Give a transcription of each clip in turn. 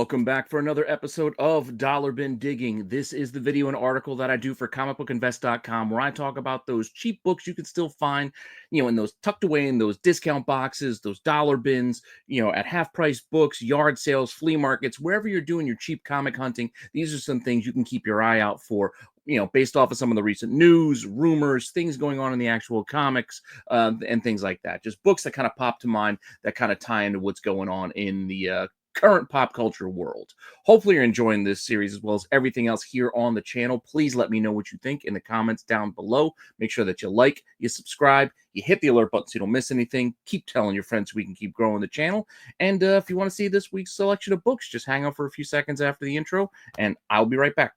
Welcome back for another episode of Dollar Bin Digging. This is the video and article that I do for comicbookinvest.com where I talk about those cheap books you can still find, in those tucked away in those discount boxes, those dollar bins, at half-price books, yard sales, flea markets, wherever you're doing your cheap comic hunting. These are some things you can keep your eye out for, based off of some of the recent news, rumors, things going on in the actual comics, and things like that. Just books that kind of pop to mind that kind of tie into what's going on in the current pop culture world. Hopefully you're enjoying this series as well as everything else here on the channel. Please let me know what you think in the comments down below. Make sure that you like, you subscribe, you hit the alert button so you don't miss anything. Keep telling your friends so we can keep growing the channel. And if you want to see this week's selection of books, just hang out for a few seconds after the intro, and I'll be right back.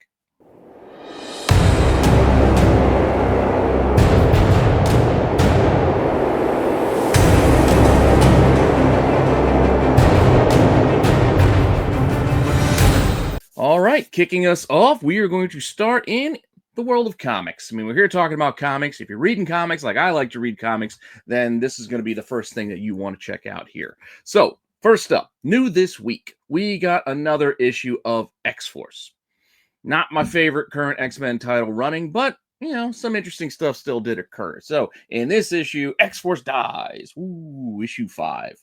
All right, kicking us off, we are going to start in the world of comics. I mean, we're here talking about comics. If you're reading comics like I like to read comics, then this is going to be the first thing that you want to check out here. So, first up, new this week, we got another issue of X-Force. Not my favorite current X-Men title running, but, some interesting stuff still did occur. So, in this issue, X-Force dies. Ooh, issue 5.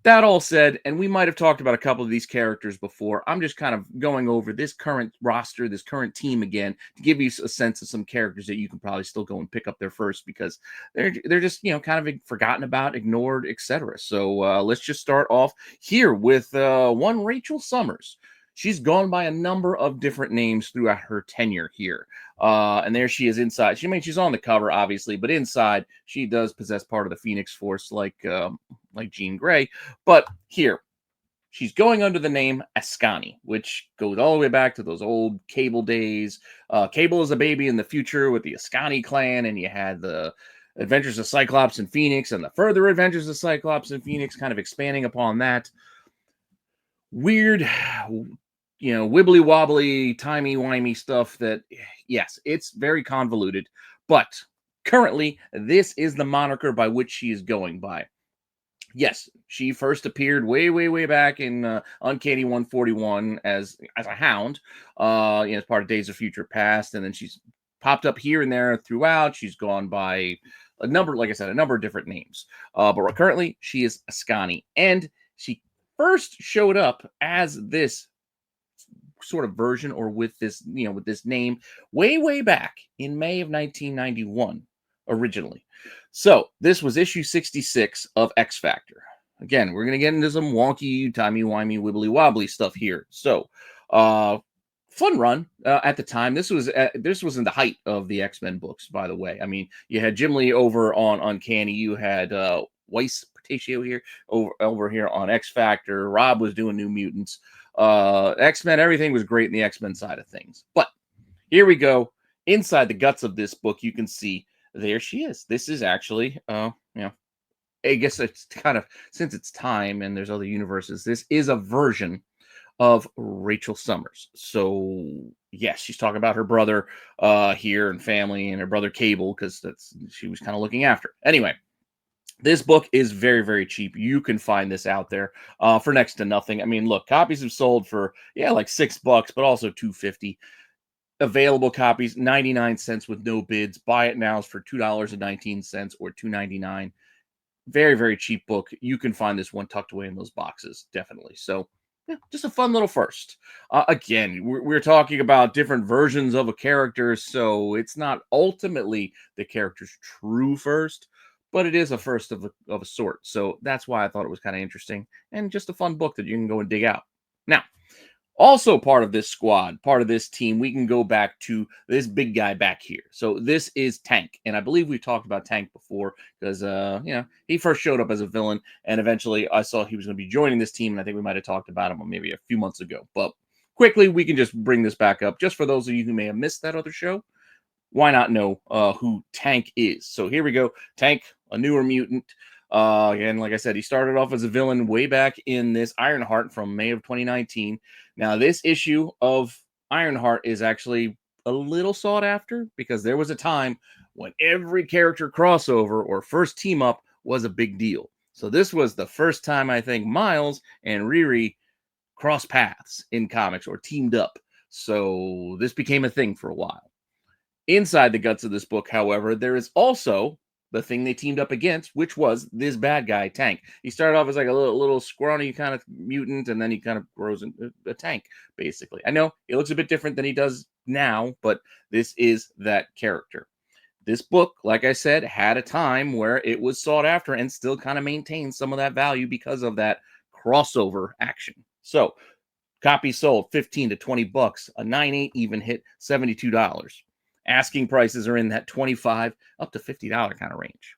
That all said, and we might have talked about a couple of these characters before, I'm just kind of going over this current roster, this current team again, to give you a sense of some characters that you can probably still go and pick up there first because they're just, kind of forgotten about, ignored, etc. So let's just start off here with one Rachel Summers. She's gone by a number of different names throughout her tenure here. And there she is inside. She's on the cover, obviously, but inside she does possess part of the Phoenix Force like Jean Grey. But here, she's going under the name Ascani, which goes all the way back to those old Cable days. Cable is a baby in the future with the Ascani clan, and you had the Adventures of Cyclops and Phoenix and the Further Adventures of Cyclops and Phoenix, kind of expanding upon that. Weird, wibbly wobbly, timey wimey stuff that, yes, it's very convoluted, but currently this is the moniker by which she is going by. Yes, she first appeared way back in Uncanny 141 as a Hound, as part of Days of Future Past, and then she's popped up here and there throughout. She's gone by a number, like I said, a number of different names, but currently she is Ascani, and she first showed up as this sort of version, or with this, with this name, way back in May of 1991 originally. So this was issue 66 of X Factor. Again, we're going to get into some wonky, timey-wimey, wibbly-wobbly stuff here. So, fun run at the time. This was in the height of the X-Men books, by the way. I mean, you had Jim Lee over on Uncanny. You had Weiss Portacio here over here on X Factor. Rob was doing New Mutants. X-Men, everything was great in the X-Men side of things. But here we go. Inside the guts of this book, you can see there she is. This is actually, I guess it's kind of, since it's time and there's other universes, this is a version of Rachel Summers. So, yes, she's talking about her brother here and family and her brother Cable, because she was kind of looking after. Anyway, this book is very cheap. You can find this out there for next to nothing. I mean, look, copies have sold for, like $6, but also $2.50. Available copies, 99 cents with no bids. Buy it now for $2.19 or $2.99. Very cheap book. You can find this one tucked away in those boxes, definitely. So, yeah, just a fun little first. Again, we're talking about different versions of a character, so it's not ultimately the character's true first, but it is a first of a sort. So that's why I thought it was kind of interesting and just a fun book that you can go and dig out. Now, also part of this squad, part of this team, we can go back to this big guy back here. So this is Tank, and I believe we've talked about Tank before because, he first showed up as a villain, and eventually I saw he was going to be joining this team, and I think we might have talked about him maybe a few months ago. But quickly, we can just bring this back up, just for those of you who may have missed that other show. Why not know who Tank is? So here we go. Tank, a newer mutant. Again, like I said, he started off as a villain way back in this Ironheart from May of 2019. Now, this issue of Ironheart is actually a little sought after because there was a time when every character crossover or first team up was a big deal. So this was the first time I think Miles and Riri cross paths in comics or teamed up. So this became a thing for a while. Inside the guts of this book, however, there is also the thing they teamed up against, which was this bad guy, Tank. He started off as like a little scrawny kind of mutant, and then he kind of grows into a tank, basically. I know he looks a bit different than he does now, but this is that character. This book, like I said, had a time where it was sought after and still kind of maintains some of that value because of that crossover action. So, copies sold 15 to 20 bucks. A 9.8 even hit $72. Asking prices are in that $25 up to $50 kind of range.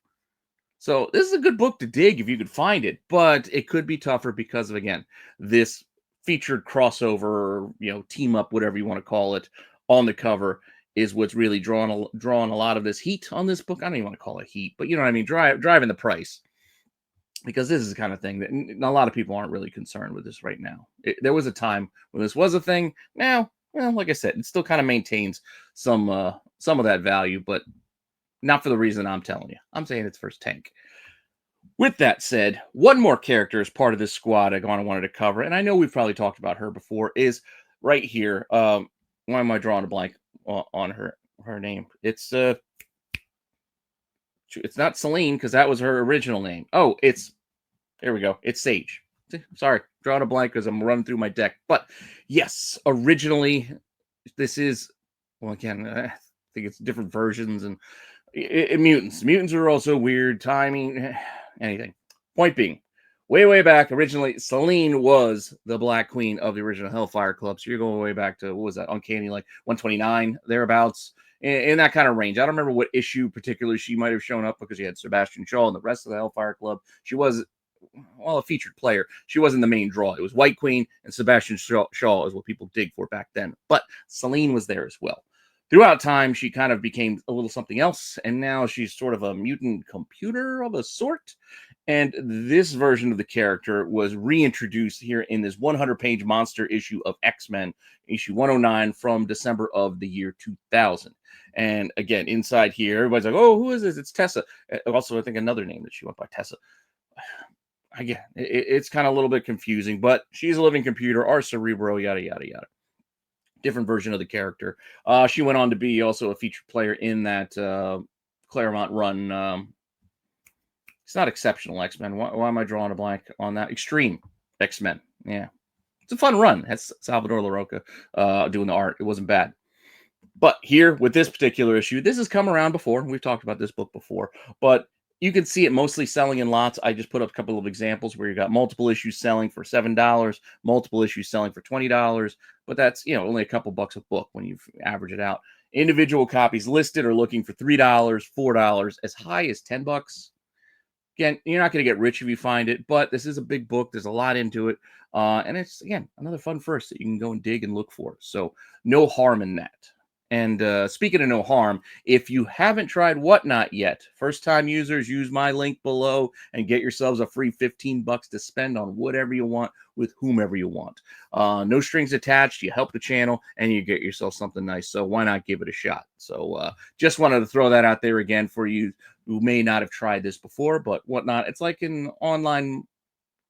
So this is a good book to dig if you could find it, but it could be tougher because of, again, this featured crossover, team up, whatever you want to call it, on the cover is what's really drawing a lot of this heat on this book. I don't even want to call it heat, but you know what I mean, driving the price. Because this is the kind of thing that a lot of people aren't really concerned with this right now. There was a time when this was a thing. Now, well, like I said, it still kind of maintains some of that value, but not for the reason I'm telling you. I'm saying it's first Tank. With that said, one more character as part of this squad I wanted to cover, and I know we've probably talked about her before, is right here. Why am I drawing a blank on her name? It's not Celine, because that was her original name. Oh, there we go. It's Sage. Sorry, drawing a blank because I'm running through my deck. But yes, originally, this is, well, again, I think it's different versions and mutants. Mutants are also weird, timing, anything. Point being, way back, originally, Celine was the Black Queen of the original Hellfire Club. So you're going way back to, what was that, Uncanny, like 129, thereabouts, in that kind of range. I don't remember what issue particularly she might have shown up, because you had Sebastian Shaw and the rest of the Hellfire Club. She was, well, a featured player. She wasn't the main draw. It was White Queen, and Sebastian Shaw is what people dig for back then. But Celine was there as well. Throughout time, she kind of became a little something else, and now she's sort of a mutant computer of a sort. And this version of the character was reintroduced here in this 100-page monster issue of X-Men, issue 109 from December of the year 2000. And again, inside here, everybody's like, oh, who is this? It's Tessa. Also, I think another name that she went by, Tessa. Again, it's kind of a little bit confusing, but she's a living computer, our Cerebro, yada, yada, yada. Different version of the character. She went on to be also a featured player in that Claremont run. It's not Exceptional X-Men. Why am I drawing a blank on that? Extreme X-Men. Yeah. It's a fun run. That's Salvador LaRocca doing the art. It wasn't bad. But here, with this particular issue, this has come around before. We've talked about this book before, but you can see it mostly selling in lots. I just put up a couple of examples where you got multiple issues selling for $7, multiple issues selling for $20, but that's, only a couple bucks a book when you average it out. Individual copies listed are looking for $3, $4, as high as $10. Again, you're not going to get rich if you find it, but this is a big book. There's a lot into it. And it's, again, another fun first that you can go and dig and look for. So no harm in that. And speaking of no harm, if you haven't tried Whatnot yet, first-time users, use my link below and get yourselves a free $15 to spend on whatever you want with whomever you want. No strings attached. You help the channel, and you get yourself something nice. So why not give it a shot? So just wanted to throw that out there again for you who may not have tried this before, but Whatnot, it's like an online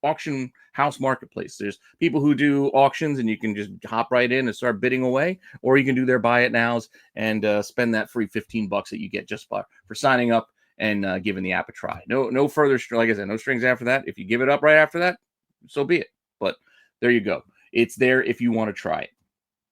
auction house marketplace. There's people who do auctions, and you can just hop right in and start bidding away, or you can do their buy it nows and spend that free $15 that you get just for signing up and giving the app a try. No further, like I said, no strings after that. If you give it up right after that, so be it. But there you go. It's there if you want to try it.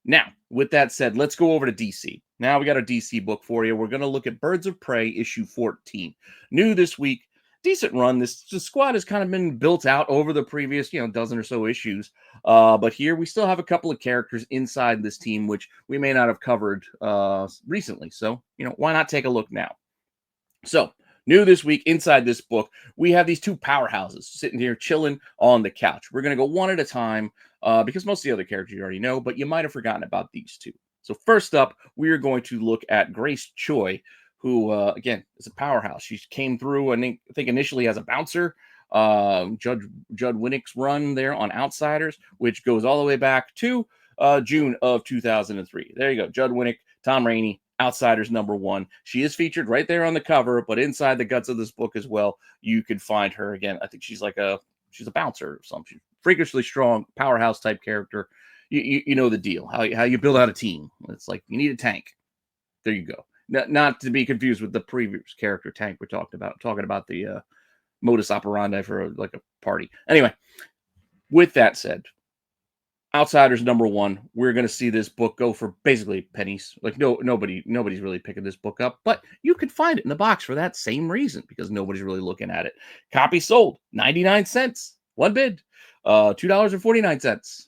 Now, with that said, let's go over to DC. Now we got a DC book for you. We're going to look at Birds of Prey issue 14. New this week. Decent run. This squad has kind of been built out over the previous, dozen or so issues. But here we still have a couple of characters inside this team, which we may not have covered recently. So, why not take a look now? So, new this week inside this book, we have these two powerhouses sitting here chilling on the couch. We're going to go one at a time because most of the other characters you already know, but you might have forgotten about these two. So first up, we are going to look at Grace Choi, who, again, is a powerhouse. She came through, I think initially as a bouncer, Judd Winnick's run there on Outsiders, which goes all the way back to June of 2003. There you go. Judd Winnick, Tom Rainey, Outsiders #1. She is featured right there on the cover, but inside the guts of this book as well, you can find her. Again, I think she's a bouncer or something. She's freakishly strong, powerhouse type character. You know the deal. How you build out a team. It's like you need a tank. There you go. Not to be confused with the previous character tank we talked about. Talking about the modus operandi for like a party. Anyway, with that said, Outsiders #1. We're going to see this book go for basically pennies. Like nobody's really picking this book up, but you could find it in the box for that same reason because nobody's really looking at it. Copy sold 99 cents. One bid. $2.49.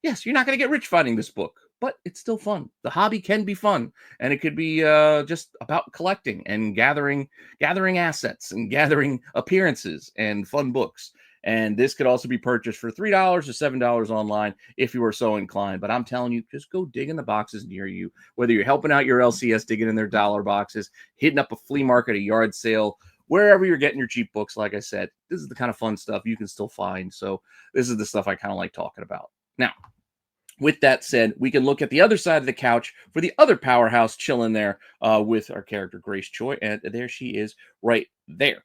Yes, you're not going to get rich finding this book, but it's still fun. The hobby can be fun, and it could be just about collecting and gathering assets and gathering appearances and fun books. And this could also be purchased for $3 to $7 online if you were so inclined. But I'm telling you, just go dig in the boxes near you. Whether you're helping out your LCS, digging in their dollar boxes, hitting up a flea market, a yard sale, wherever you're getting your cheap books, like I said, this is the kind of fun stuff you can still find. So this is the stuff I kind of like talking about. Now, with that said, we can look at the other side of the couch for the other powerhouse chilling there with our character Grace Choi, and there she is right there.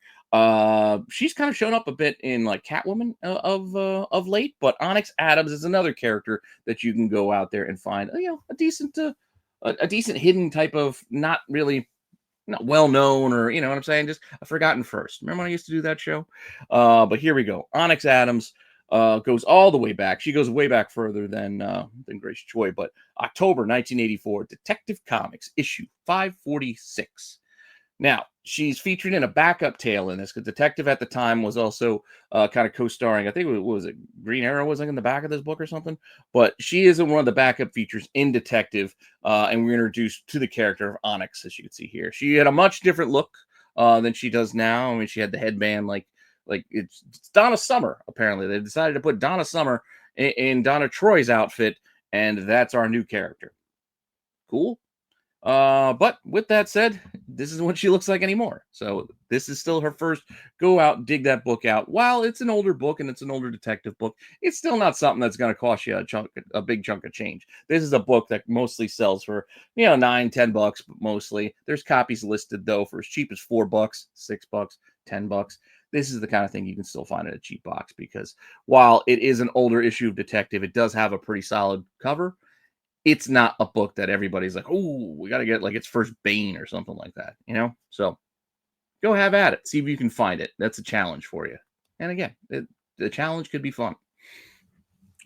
She's kind of shown up a bit in like Catwoman of late, but Onyx Adams is another character that you can go out there and find, a decent hidden type of not well known, or you know what I'm saying, just a forgotten first. Remember when I used to do that show? But here we go. Onyx Adams goes all the way back. She goes way back further than Grace Choi, but October 1984, Detective Comics issue 546. Now, she's featured in a backup tale in this because Detective at the time was also kind of co-starring. I think Green Arrow was like in the back of this book or something. But she is in one of the backup features in Detective, and we're introduced to the character of Onyx, as you can see here. She had a much different look than she does now. I mean, she had the headband like it's Donna Summer. Apparently, they decided to put Donna Summer in Donna Troy's outfit, and that's our new character. Cool. But with that said, this is what she looks like anymore. So this is still her first go out, dig that book out. While it's an older book and it's an older detective book, it's still not something that's going to cost you a big chunk of change. This is a book that mostly sells for, $9-10, but mostly there's copies listed though for as cheap as $4, $6, $10. This is the kind of thing you can still find at a cheap box because while it is an older issue of Detective, it does have a pretty solid cover. It's not a book that everybody's like, oh, we got to get like its first Bane or something like that, So go have at it. See if you can find it. That's a challenge for you. And again, the challenge could be fun.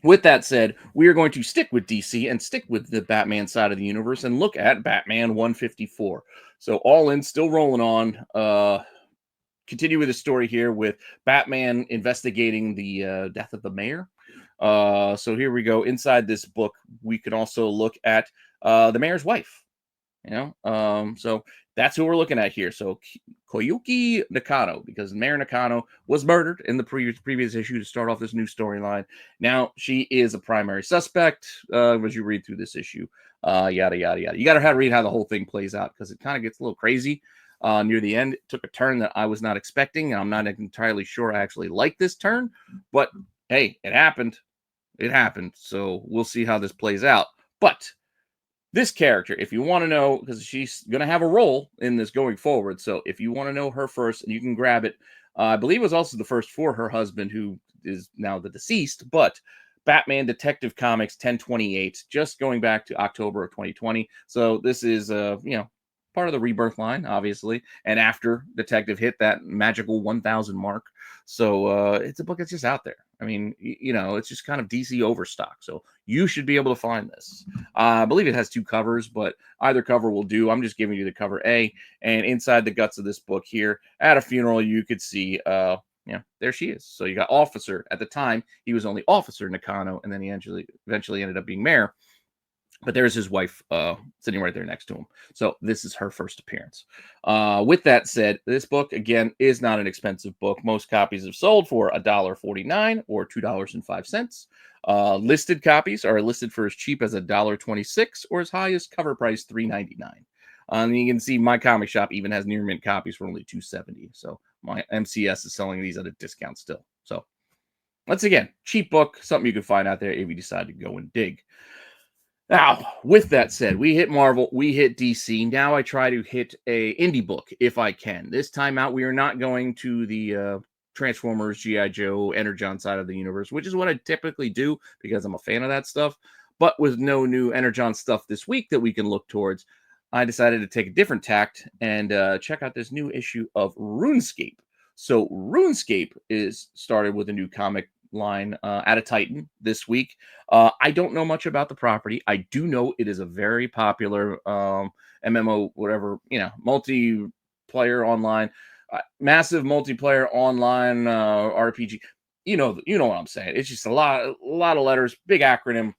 With that said, we are going to stick with DC and stick with the Batman side of the universe and look at Batman 154. So all in, still rolling on. Continue with the story here with Batman investigating the death of the mayor. So here we go. Inside this book, we can also look at the mayor's wife. So that's who we're looking at here. So Koyuki Nakano, because Mayor Nakano was murdered in the previous issue to start off this new storyline. Now she is a primary suspect as you read through this issue. Yada yada yada. You got to read how the whole thing plays out because it kind of gets a little crazy. Near the end, it took a turn that I was not expecting. I'm not entirely sure I actually like this turn, but hey, it happened. It happened. So we'll see how this plays out. But this character, if you want to know, because she's going to have a role in this going forward. So if you want to know her first, you can grab it. I believe it was also the first for her husband, who is now the deceased, but Batman Detective Comics 1028, just going back to October of 2020. So this is, part of the Rebirth line, obviously, and after Detective hit that magical 1,000 mark. So it's a book that's just out there. I mean, it's just kind of DC overstock. So you should be able to find this. I believe it has 2 covers, but either cover will do. I'm just giving you the cover A. And inside the guts of this book here, at a funeral, you could see, there she is. So you got Officer. At the time, he was only Officer Nakano, and then he eventually ended up being Mayor. But there's his wife sitting right there next to him. So this is her first appearance. With that said, this book, again, is not an expensive book. Most copies have sold for $1.49 or $2.05. Listed copies are listed for as cheap as $1.26 or as high as cover price $3.99. And you can see my comic shop even has near mint copies for only $2.70. So my MCS is selling these at a discount still. So once again, cheap book, something you can find out there if you decide to go and dig. Now, with that said, we hit Marvel, we hit DC. Now I try to hit a indie book if I can. This time out, we are not going to the Transformers, G.I. Joe, Energon side of the universe, which is what I typically do because I'm a fan of that stuff. But with no new Energon stuff this week that we can look towards, I decided to take a different tact and check out this new issue of RuneScape. So RuneScape is started with a new comic line at a Titan this week. I don't know much about the property. I do know it is a very popular MMO, whatever, multiplayer online, massive multiplayer online RPG. You know what I'm saying. It's just a lot of letters, big acronym.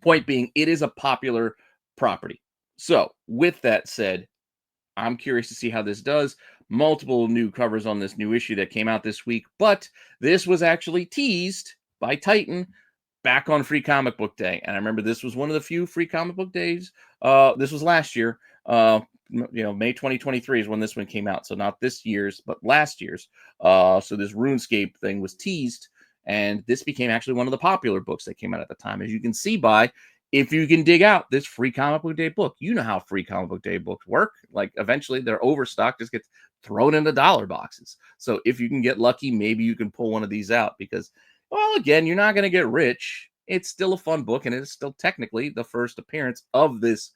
Point being, it is a popular property. So with that said, I'm curious to see how this does. Multiple new covers on this new issue that came out this week, but this was actually teased by Titan back on Free Comic Book Day. And I remember this was one of the few Free Comic Book Days. This was last year. May 2023 is when this one came out. So not this year's, but last year's. So this RuneScape thing was teased, and this became actually one of the popular books that came out at the time. As you can see by, if you can dig out this Free Comic Book Day book, you know how Free Comic Book Day books work. Like eventually they're overstocked, just gets thrown into dollar boxes. So if you can get lucky, maybe you can pull one of these out because, well, again, you're not going to get rich. It's still a fun book, and it's still technically the first appearance of this,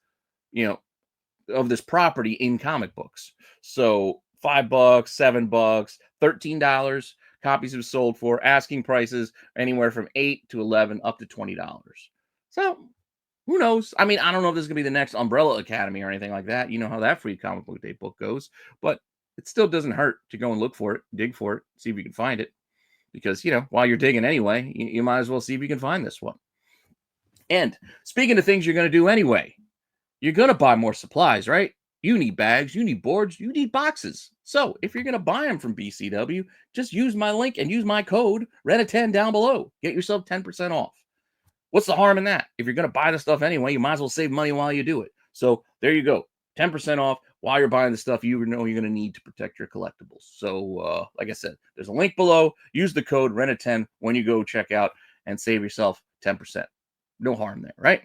of this property in comic books. So $5, $7, $13 copies have sold for, asking prices anywhere from $8 to $11 up to $20. So who knows? I mean, I don't know if this is going to be the next Umbrella Academy or anything like that. You know how that Free Comic Book Day book goes, but it still doesn't hurt to go and look for it, dig for it, see if you can find it. Because, while you're digging anyway, you might as well see if you can find this one. And speaking of things you're going to do anyway, you're going to buy more supplies, right? You need bags, you need boards, you need boxes. So if you're going to buy them from BCW, just use my link and use my code RENA10 down below. Get yourself 10% off. What's the harm in that? If you're going to buy the stuff anyway, you might as well save money while you do it. So there you go. 10% off while you're buying the stuff you know you're going to need to protect your collectibles. So like I said, there's a link below. Use the code RENA10 when you go check out and save yourself 10%. No harm there, right?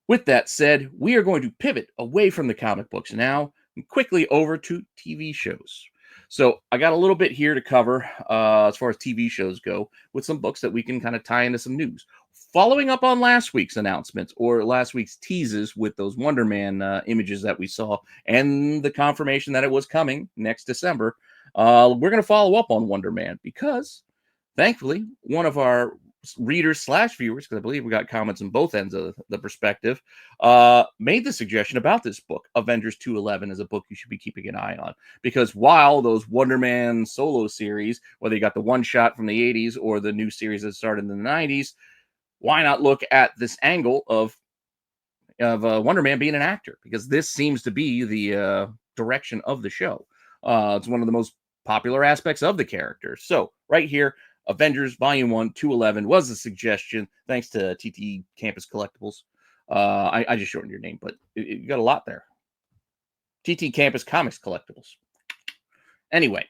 With that said, we are going to pivot away from the comic books now and quickly over to TV shows. So I got a little bit here to cover as far as TV shows go with some books that we can kind of tie into some news. Following up on last week's announcements or last week's teases with those Wonder Man images that we saw and the confirmation that it was coming next December, we're going to follow up on Wonder Man because thankfully one of our readers / viewers, because I believe we got comments on both ends of the perspective, made the suggestion about this book. Avengers 211 is a book you should be keeping an eye on, because while those Wonder Man solo series, whether you got the one shot from the 80s or the new series that started in the 90s, why not look at this angle of Wonder Man being an actor? Because this seems to be the direction of the show. It's one of the most popular aspects of the character. So right here, Avengers Volume 1, 211 was a suggestion, thanks to TT Campus Collectibles. I just shortened your name, but you got a lot there. TT Campus Comics Collectibles. Anyway,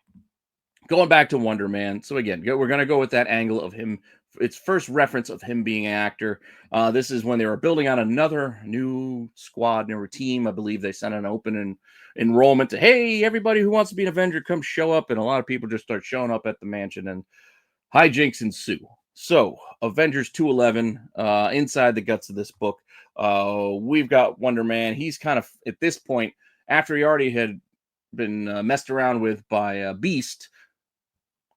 going back to Wonder Man. So again, we're going to go with that angle of him. It's first reference of him being an actor. This is when they were building on another new squad, new team. I believe they sent an open enrollment to, hey, everybody who wants to be an Avenger, come show up. And a lot of people just start showing up at the mansion, and hijinks ensue. So, Avengers 211, inside the guts of this book, we've got Wonder Man. He's kind of, at this point, after he already had been messed around with by Beast,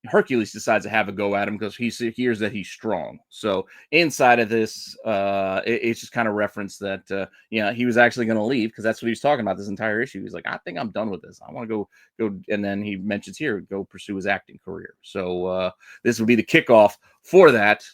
Hercules decides to have a go at him because he hears that he's strong. So inside of this, it's just kind of reference that, he was actually going to leave, because that's what he was talking about this entire issue. He's like, I think I'm done with this. I want to go. And then he mentions here, go pursue his acting career. So this will be the kickoff for that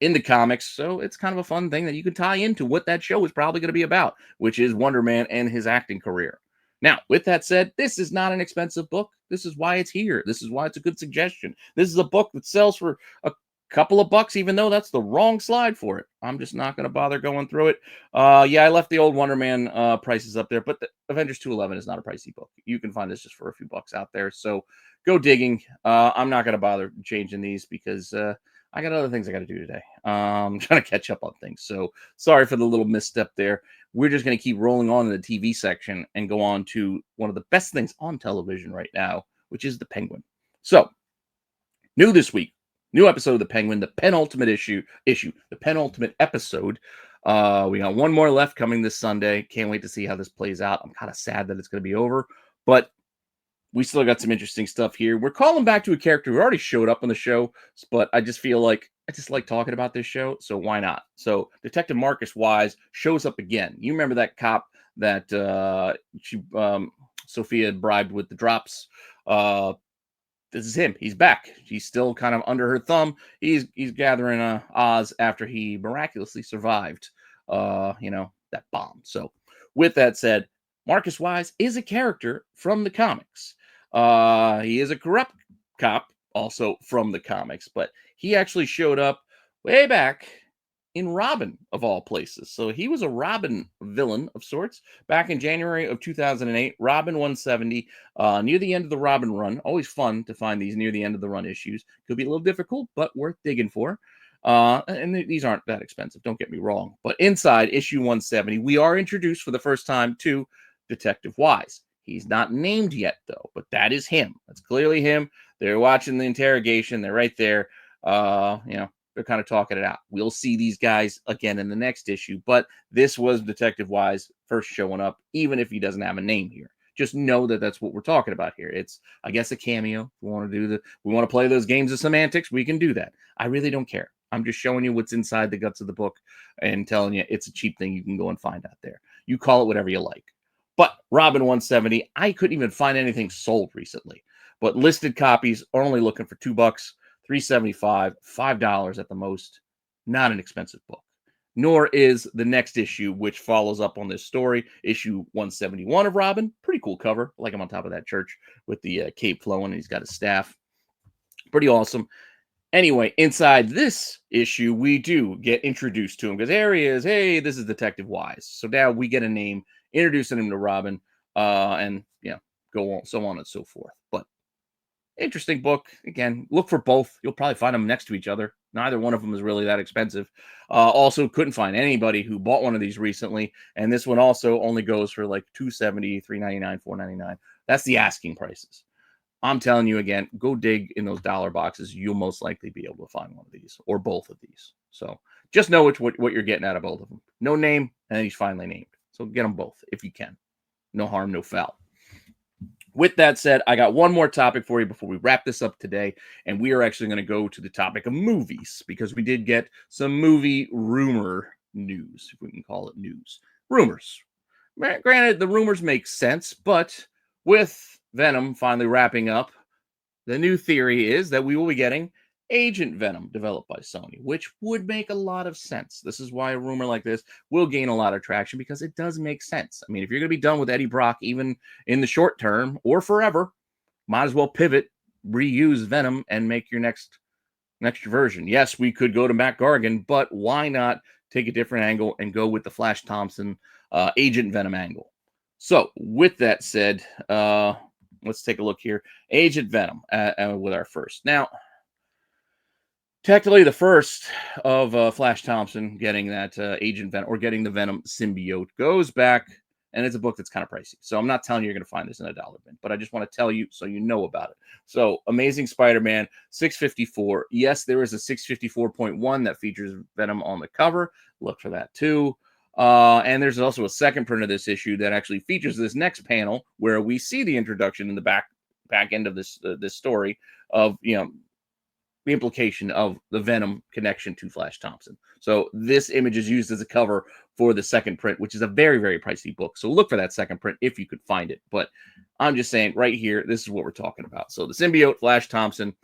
in the comics. So it's kind of a fun thing that you can tie into what that show is probably going to be about, which is Wonder Man and his acting career. Now, with that said, this is not an expensive book. This is why it's here. This is why it's a good suggestion. This is a book that sells for a couple of bucks, even though that's the wrong slide for it. I'm just not going to bother going through it. I left the old Wonder Man prices up there, but the Avengers 211 is not a pricey book. You can find this just for a few bucks out there. So go digging. I'm not going to bother changing these because I got other things I got to do today. I'm trying to catch up on things. So sorry for the little misstep there. We're just going to keep rolling on in the TV section and go on to one of the best things on television right now, which is The Penguin. So New this week, new episode of The Penguin, the penultimate the penultimate episode. We got one more left coming this Sunday. Can't wait to see how this plays out. I'm kind of sad that it's going to be over, but we still got some interesting stuff here. We're calling back to a character who already showed up on the show, but I just feel like I just like talking about this show, so why not? So Detective Marcus Wise shows up again. You remember that cop that Sophia had bribed with the drops? This is him. He's back. He's still kind of under her thumb. He's gathering Oz after he miraculously survived, that bomb. So, with that said, Marcus Wise is a character from the comics. He is a corrupt cop, also from the comics, but he actually showed up way back in Robin, of all places. So he was a Robin villain of sorts back in January of 2008. Robin 170, near the end of the Robin run. Always fun to find these near the end of the run issues. Could be a little difficult, but worth digging for. And these aren't that expensive, don't get me wrong. But inside issue 170, we are introduced for the first time to Detective Wise. He's not named yet, though, but that is him. That's clearly him. They're watching the interrogation. They're right there. They're kind of talking it out. We'll see these guys again in the next issue, but this was Detective Wise first showing up, even if he doesn't have a name here. Just know that that's what we're talking about here. It's, I guess, a cameo. We want to play those games of semantics. We can do that. I really don't care. I'm just showing you what's inside the guts of the book and telling you it's a cheap thing you can go and find out there. You call it whatever you like. But Robin 170, I couldn't even find anything sold recently. But listed copies are only looking for $2, $3.75, $5 at the most. Not an expensive book. Nor is the next issue, which follows up on this story, issue 171 of Robin. Pretty cool cover. I like him on top of that church with the cape flowing, and he's got his staff. Pretty awesome. Anyway, inside this issue, we do get introduced to him because there he is. Hey, this is Detective Wise. So now we get a name, introducing him to Robin, and go on, so on and so forth. But interesting book. Again, look for both. You'll probably find them next to each other. Neither one of them is really that expensive. Also, couldn't find anybody who bought one of these recently. And this one also only goes for like $2.70, $3.99, $4.99. That's the asking prices. I'm telling you again, go dig in those dollar boxes. You'll most likely be able to find one of these or both of these. So just know what you're getting out of both of them. No name, and he's finally named. So get them both if you can. No harm, no foul. With that said, I got one more topic for you before we wrap this up today, and we are actually going to go to the topic of movies because we did get some movie rumor news, if we can call it news. Rumors. Granted, the rumors make sense, but with Venom finally wrapping up, the new theory is that we will be getting Agent Venom developed by Sony, which would make a lot of sense. This is why a rumor like this will gain a lot of traction because it does make sense. I mean, if you're going to be done with Eddie Brock, even in the short term or forever, might as well pivot, reuse Venom, and make your next version. Yes, we could go to Matt Gargan, but why not take a different angle and go with the Flash Thompson Agent Venom angle? So, with that said, let's take a look here. Agent Venom with our first. Now, technically, the first of Flash Thompson getting that Agent Venom or getting the Venom symbiote goes back, and it's a book that's kind of pricey. So I'm not telling you you're going to find this in a dollar bin, but I just want to tell you so you know about it. So Amazing Spider-Man 654. Yes, there is a 654.1 that features Venom on the cover. Look for that too. And there's also a second print of this issue that actually features this next panel where we see the introduction in the back end of this story of the implication of the Venom connection to Flash Thompson. So this image is used as a cover for the second print, which is a very, very pricey book. So look for that second print if you could find it. But I'm just saying right here, this is what we're talking about. So the symbiote Flash Thompson,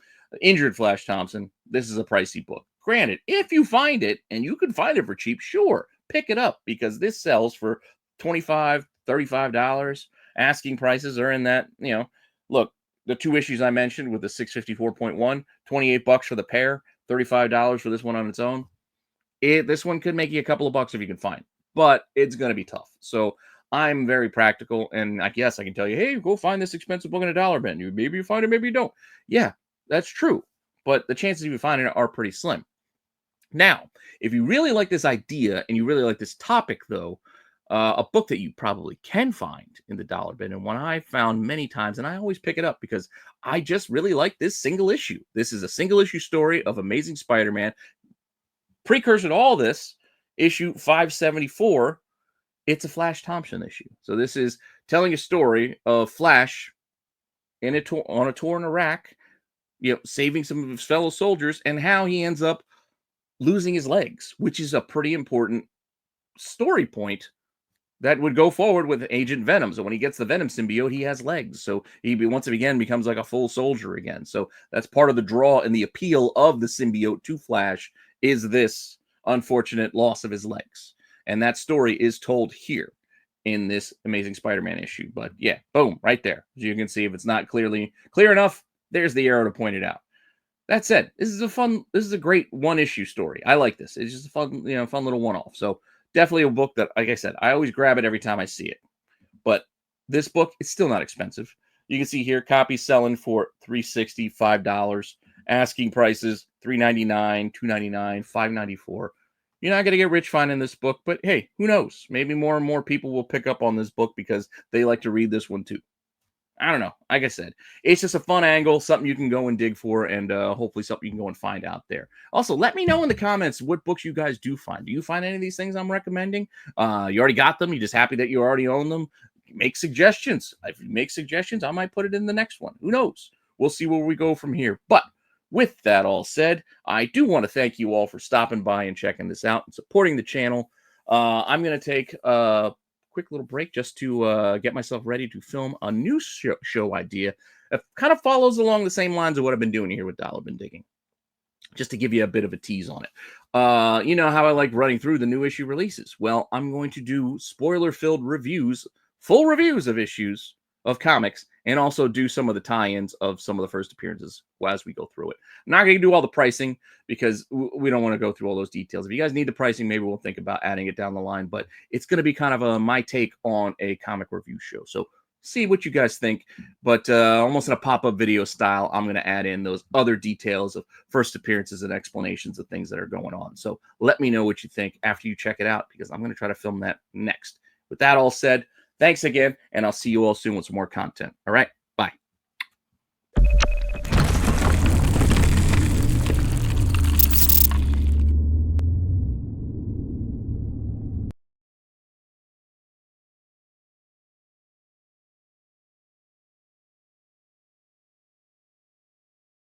injured Flash Thompson, this is a pricey book. Granted, if you find it and you can find it for cheap, sure, pick it up because this sells for $25, $35. Asking prices are in that, look, the two issues I mentioned with the 654.1, $28 for the pair, $35 for this one on its own. This one could make you a couple of bucks if you can find it, but it's going to be tough. So I'm very practical, and I guess I can tell you, hey, go find this expensive book in a dollar bin. Maybe you find it, maybe you don't. Yeah, that's true, but the chances of you finding it are pretty slim. Now, if you really like this idea and you really like this topic, though, A book that you probably can find in the dollar bin, and one I found many times, and I always pick it up because I just really like this single issue. This is a single issue story of Amazing Spider-Man. Precursor to all this, issue 574, it's a Flash Thompson issue. So this is telling a story of Flash on a tour in Iraq, saving some of his fellow soldiers, and how he ends up losing his legs, which is a pretty important story point that would go forward with Agent Venom. So when he gets the Venom symbiote, he has legs. So he once again becomes like a full soldier again. So that's part of the draw and the appeal of the symbiote to Flash is this unfortunate loss of his legs. And that story is told here in this Amazing Spider-Man issue. But yeah, boom, right there. As you can see, if it's not clear enough, there's the arrow to point it out. That said, this is a great one-issue story. I like this. It's just a fun little one-off. So definitely a book that, like I said, I always grab it every time I see it. But this book, it's still not expensive. You can see here, copies selling for $3.60, $5. Asking prices, $3.99, $2.99, $5.94. You're not going to get rich finding this book, but hey, who knows? Maybe more and more people will pick up on this book because they like to read this one too. I don't know. Like I said, it's just a fun angle, something you can go and dig for, and hopefully something you can go and find out there. Also, let me know in the comments what books you guys do find. Do you find any of these things I'm recommending? You already got them? You just happy that you already own them? Make suggestions. If you make suggestions, I might put it in the next one. Who knows? We'll see where we go from here. But with that all said, I do want to thank you all for stopping by and checking this out and supporting the channel. I'm going to take a quick little break just to get myself ready to film a new show idea. It kind of follows along the same lines of what I've been doing here with Dollar Bin Digging, just to give you a bit of a tease on it. You know how I like running through the new issue releases. Well, I'm going to do spoiler-filled reviews, full reviews of issues of comics, and also do some of the tie-ins of some of the first appearances as we go through it. I'm not going to do all the pricing because we don't want to go through all those details. If you guys need the pricing, maybe we'll think about adding it down the line, but it's going to be kind of my take on a comic review show. So see what you guys think, but almost in a pop-up video style, I'm going to add in those other details of first appearances and explanations of things that are going on. So let me know what you think after you check it out, because I'm going to try to film that next. With that all said, thanks again, and I'll see you all soon with some more content. All right, bye.